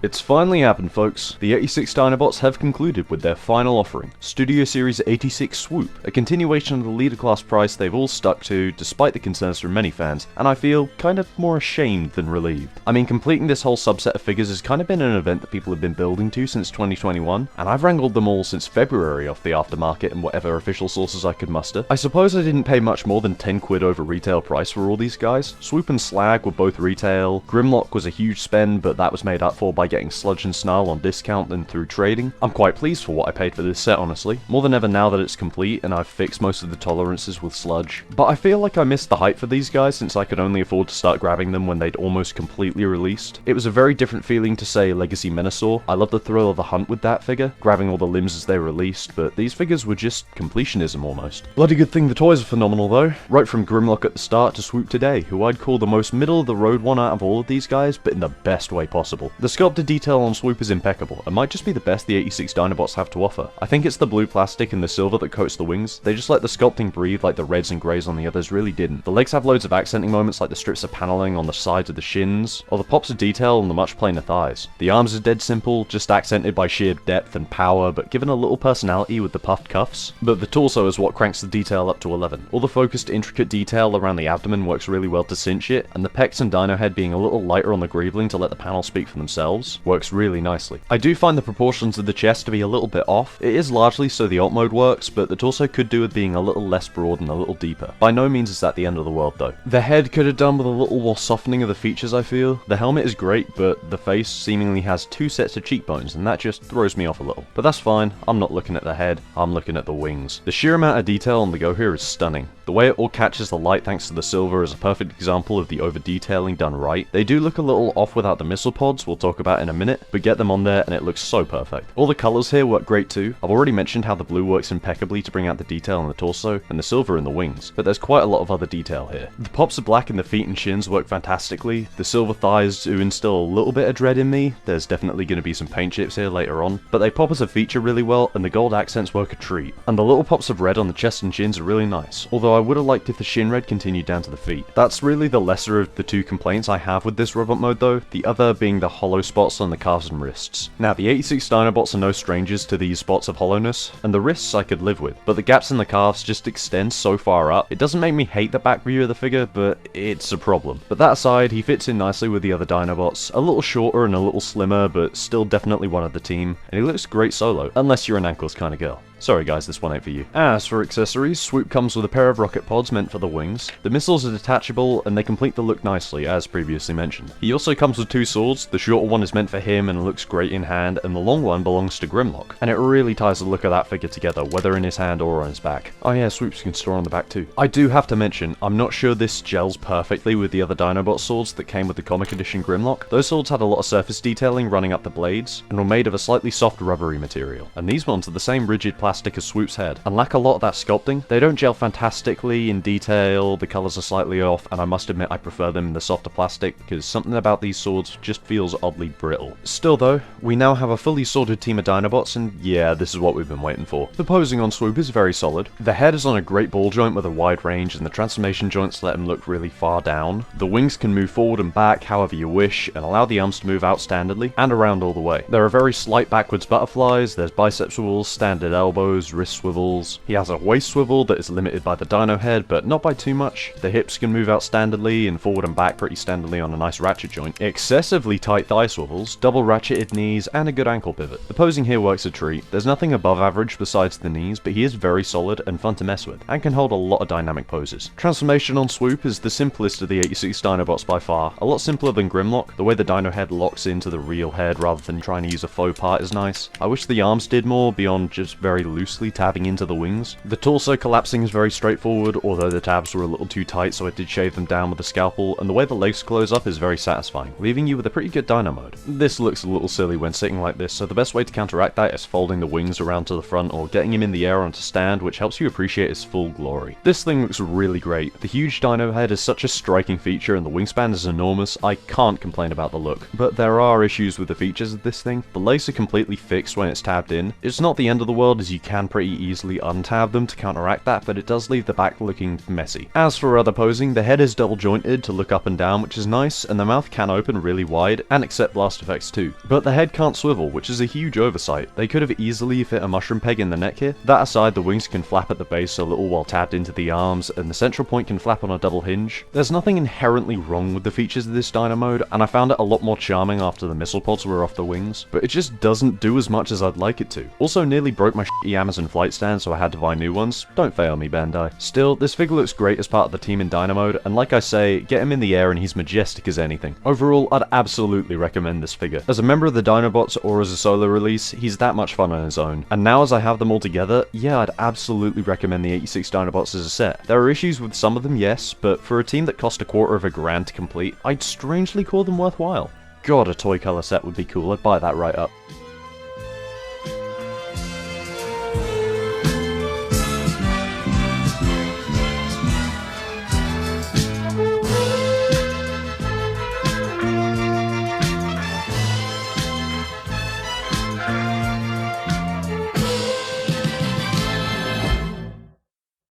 It's finally happened, folks. The 86 Dinobots have concluded with their final offering, Studio Series 86 Swoop, a continuation of the leader class price they've all stuck to, despite the concerns from many fans, and I feel kind of more ashamed than relieved. I mean, completing this whole subset of figures has kind of been an event that people have been building to since 2021, and I've wrangled them all since February off the aftermarket and whatever official sources I could muster. I suppose I didn't pay much more than 10 quid over retail price for all these guys. Swoop and Slag were both retail, Grimlock was a huge spend, but that was made up for by getting Sludge and Snarl on discount and through trading. I'm quite pleased for what I paid for this set, honestly, more than ever now that it's complete and I've fixed most of the tolerances with Sludge. But I feel like I missed the hype for these guys since I could only afford to start grabbing them when they'd almost completely released. It was a very different feeling to, say, Legacy Menasor. I love the thrill of the hunt with that figure, grabbing all the limbs as they released, but these figures were just completionism almost. Bloody good thing the toys are phenomenal though, right from Grimlock at the start to Swoop today, who I'd call the most middle of the road one out of all of these guys, but in the best way possible. The sculpted detail on Swoop is impeccable, and might just be the best the 86 Dinobots have to offer. I think it's the blue plastic and the silver that coats the wings. They just let the sculpting breathe like the reds and greys on the others really didn't. The legs have loads of accenting moments like the strips of paneling on the sides of the shins, or the pops of detail on the much plainer thighs. The arms are dead simple, just accented by sheer depth and power, but given a little personality with the puffed cuffs. But the torso is what cranks the detail up to 11. All the focused intricate detail around the abdomen works really well to cinch it, and the pecs and dino head being a little lighter on the greebling to let the panels speak for themselves works really nicely. I do find the proportions of the chest to be a little bit off. It is largely so the alt mode works, but the torso could do with being a little less broad and a little deeper. By no means is that the end of the world though. The head could have done with a little more softening of the features, I feel. The helmet is great, but the face seemingly has two sets of cheekbones, and that just throws me off a little. But that's fine, I'm not looking at the head, I'm looking at the wings. The sheer amount of detail on the go here is stunning. The way it all catches the light thanks to the silver is a perfect example of the over-detailing done right. They do look a little off without the missile pods, we'll talk about in a minute, but get them on there and it looks so perfect. All the colours here work great too. I've already mentioned how the blue works impeccably to bring out the detail on the torso, and the silver in the wings, but there's quite a lot of other detail here. The pops of black in the feet and shins work fantastically. The silver thighs do instill a little bit of dread in me. There's definitely going to be some paint chips here later on, but they pop as a feature really well, and the gold accents work a treat. And the little pops of red on the chest and shins are really nice, although I would have liked if the shin red continued down to the feet. That's really the lesser of the two complaints I have with this robot mode though, the other being the hollow spots on the calves and wrists. Now the 86 Dinobots are no strangers to these spots of hollowness, and the wrists I could live with, but the gaps in the calves just extend so far up. It doesn't make me hate the back view of the figure, but it's a problem. But that aside, he fits in nicely with the other Dinobots, a little shorter and a little slimmer, but still definitely one of the team, and he looks great solo, unless you're an ankles kind of girl. Sorry guys, this one ain't for you. As for accessories, Swoop comes with a pair of rocket pods meant for the wings. The missiles are detachable, and they complete the look nicely, as previously mentioned. He also comes with two swords. The shorter one is meant for him and looks great in hand, and the long one belongs to Grimlock. And it really ties the look of that figure together, whether in his hand or on his back. Oh yeah, Swoops can store on the back too. I do have to mention, I'm not sure this gels perfectly with the other Dinobot swords that came with the comic edition Grimlock. Those swords had a lot of surface detailing running up the blades, and were made of a slightly soft rubbery material. And these ones are the same rigid plastic as Swoop's head, and lack a lot of that sculpting. They don't gel fantastically in detail, the colours are slightly off, and I must admit I prefer them in the softer plastic, because something about these swords just feels oddly brittle. Still though, we now have a fully sorted team of Dinobots, and yeah, this is what we've been waiting for. The posing on Swoop is very solid. The head is on a great ball joint with a wide range, and the transformation joints let him look really far down. The wings can move forward and back however you wish, and allow the arms to move out standardly, and around all the way. There are very slight backwards butterflies, there's bicep swivels, standard elbows, wrist swivels. He has a waist swivel that is limited by the dino head, but not by too much. The hips can move out standardly, and forward and back pretty standardly on a nice ratchet joint. Excessively tight thigh swivels, double ratcheted knees, and a good ankle pivot. The posing here works a treat. There's nothing above average besides the knees, but he is very solid and fun to mess with, and can hold a lot of dynamic poses. Transformation on Swoop is the simplest of the 86 Dinobots by far. A lot simpler than Grimlock. The way the dino head locks into the real head rather than trying to use a faux part is nice. I wish the arms did more beyond just very loosely tabbing into the wings. The torso collapsing is very straightforward, although the tabs were a little too tight so I did shave them down with a scalpel, and the way the legs close up is very satisfying, leaving you with a pretty good dino mode. This looks a little silly when sitting like this, so the best way to counteract that is folding the wings around to the front or getting him in the air onto stand, which helps you appreciate his full glory. This thing looks really great. The huge dino head is such a striking feature and the wingspan is enormous. I can't complain about the look. But there are issues with the features of this thing. The legs are completely fixed when it's tabbed in. It's not the end of the world as you you can pretty easily untab them to counteract that, but it does leave the back looking messy. As for other posing, the head is double jointed to look up and down, which is nice, and the mouth can open really wide and accept blast effects too. But the head can't swivel, which is a huge oversight. They could have easily fit a mushroom peg in the neck here. That aside, the wings can flap at the base a little while tabbed into the arms, and the central point can flap on a double hinge. There's nothing inherently wrong with the features of this dino mode, and I found it a lot more charming after the missile pods were off the wings, but it just doesn't do as much as I'd like it to. Also nearly broke my shitty Amazon flight stand, so I had to buy new ones. Don't fail me, Bandai. Still, this figure looks great as part of the team in dino mode, and like I say, get him in the air and he's majestic as anything. Overall, I'd absolutely recommend this figure. As a member of the Dinobots or as a solo release, he's that much fun on his own. And now as I have them all together, yeah, I'd absolutely recommend the 86 Dinobots as a set. There are issues with some of them, yes, but for a team that cost $250,000 to complete, I'd strangely call them worthwhile. God, a toy color set would be cool, I'd buy that right up.